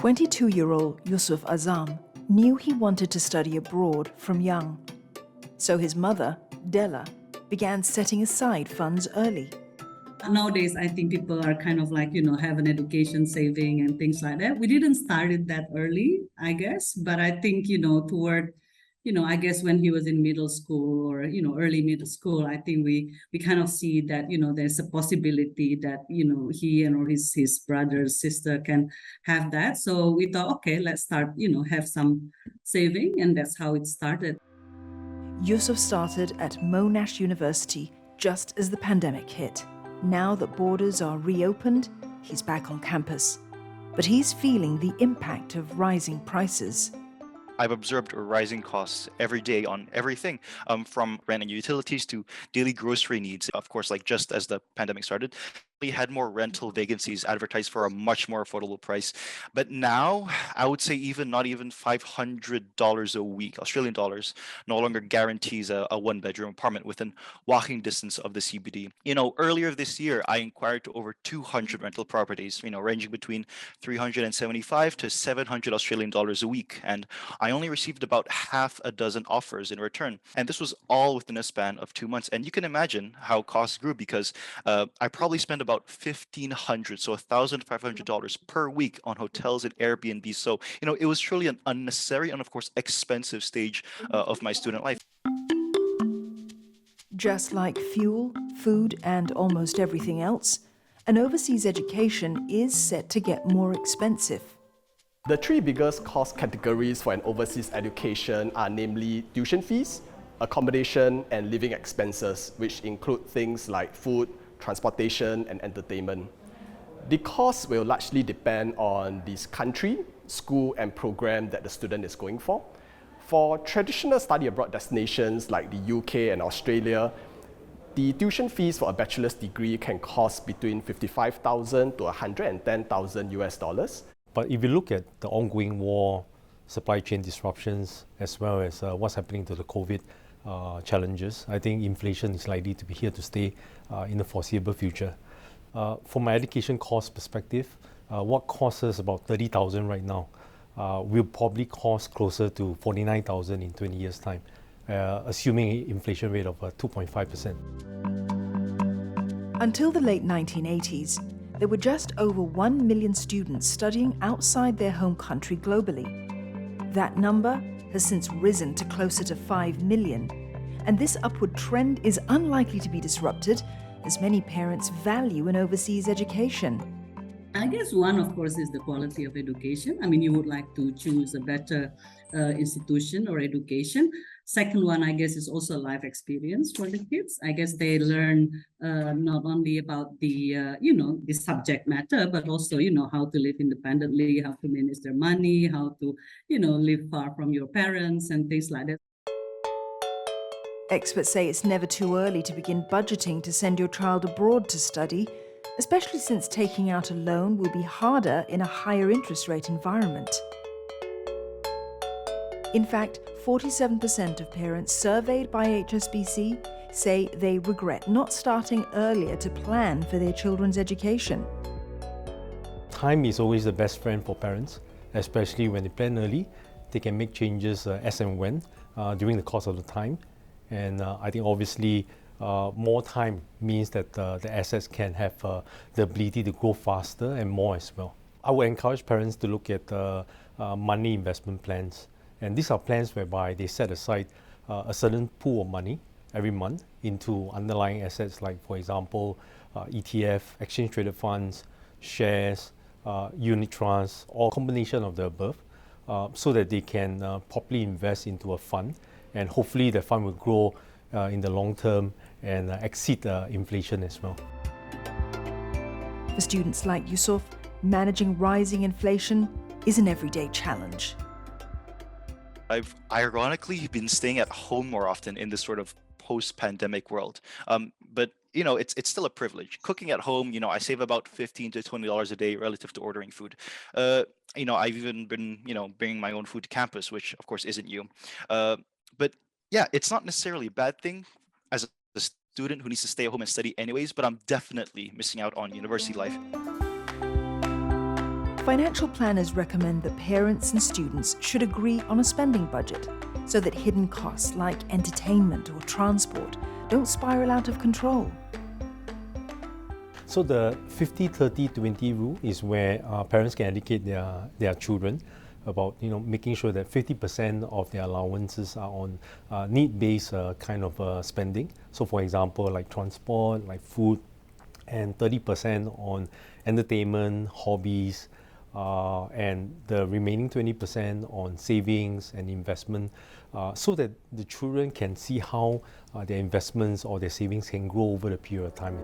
22-year-old Yusuf Azam knew he wanted to study abroad from young. So his mother, Della, began setting aside funds early. Nowadays, I think people are kind of like, have an education saving and things like that. We didn't start it that early, I guess, but I think, toward, I guess when he was in middle school or, early middle school, I think we kind of see that, there's a possibility that, he and or his brother, sister can have that. So we thought, okay, let's start, have some saving. And that's how it started. Yusuf started at Monash University just as the pandemic hit. Now that borders are reopened, he's back on campus. But he's feeling the impact of rising prices. I've observed rising costs every day on everything, from rent and utilities to daily grocery needs. Of course, like just as the pandemic started, we had more rental vacancies advertised for a much more affordable price. But now, I would say not even $500 a week, Australian dollars, no longer guarantees a one-bedroom apartment within walking distance of the CBD. Earlier this year, I inquired to over 200 rental properties, ranging between 375 to 700 Australian dollars a week. And I only received about half a dozen offers in return. And this was all within a span of 2 months. And you can imagine how costs grew because I probably spent about $1,500, so $1,500 per week on hotels and Airbnb. So, it was truly an unnecessary and, of course, expensive stage of my student life. Just like fuel, food, and almost everything else, an overseas education is set to get more expensive. The three biggest cost categories for an overseas education are namely tuition fees, accommodation, and living expenses, which include things like food, transportation, and entertainment. The costs will largely depend on this country, school, and program that the student is going for. For traditional study abroad destinations like the UK and Australia, the tuition fees for a bachelor's degree can cost between $55,000 to $110,000 US. But if you look at the ongoing war, supply chain disruptions, as well as what's happening to the COVID challenges, I think inflation is likely to be here to stay in the foreseeable future. From my education cost perspective, what costs us about $30,000 right now will probably cost closer to $49,000 in 20 years' time, assuming an inflation rate of 2.5%. Until the late 1980s, there were just over 1 million students studying outside their home country globally. That number has since risen to closer to 5 million, and this upward trend is unlikely to be disrupted as many parents value an overseas education. I guess one, of course, is the quality of education. I mean, you would like to choose a better institution or education. Second one, I guess, is also life experience for the kids. I guess they learn not only about the, the subject matter, but also, how to live independently, how to manage their money, how to, live far from your parents and things like that. Experts say it's never too early to begin budgeting to send your child abroad to study, especially since taking out a loan will be harder in a higher interest rate environment. In fact, 47% of parents surveyed by HSBC say they regret not starting earlier to plan for their children's education. Time is always the best friend for parents, especially when they plan early. They can make changes as and when during the course of the time. And I think obviously more time means that the assets can have the ability to grow faster and more as well. I would encourage parents to look at money investment plans. And these are plans whereby they set aside a certain pool of money every month into underlying assets like, for example, ETF, exchange-traded funds, shares, unit trusts, or combination of the above, so that they can properly invest into a fund. And hopefully the fund will grow in the long term and exceed inflation as well. For students like Yusuf, managing rising inflation is an everyday challenge. I've ironically been staying at home more often in this sort of post-pandemic world. But it's still a privilege. Cooking at home, I save about $15 to $20 a day relative to ordering food. I've even been, bringing my own food to campus, which of course isn't you. But yeah, it's not necessarily a bad thing as a student who needs to stay at home and study anyways, but I'm definitely missing out on university life. Financial planners recommend that parents and students should agree on a spending budget so that hidden costs like entertainment or transport don't spiral out of control. So the 50-30-20 rule is where parents can educate their children about making sure that 50% of their allowances are on need-based kind of spending. So for example, like transport, like food, and 30% on entertainment, hobbies, and the remaining 20% on savings and investment, so that the children can see how their investments or their savings can grow over the period of time.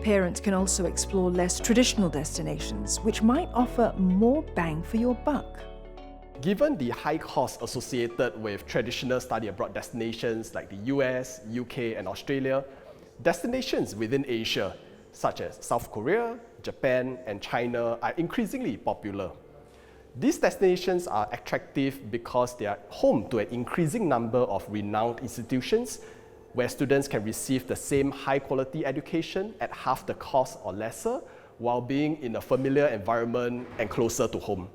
Parents can also explore less traditional destinations, which might offer more bang for your buck. Given the high costs associated with traditional study abroad destinations like the US, UK, and Australia, destinations within Asia, such as South Korea, Japan, and China, are increasingly popular. These destinations are attractive because they are home to an increasing number of renowned institutions where students can receive the same high-quality education at half the cost or lesser while being in a familiar environment and closer to home.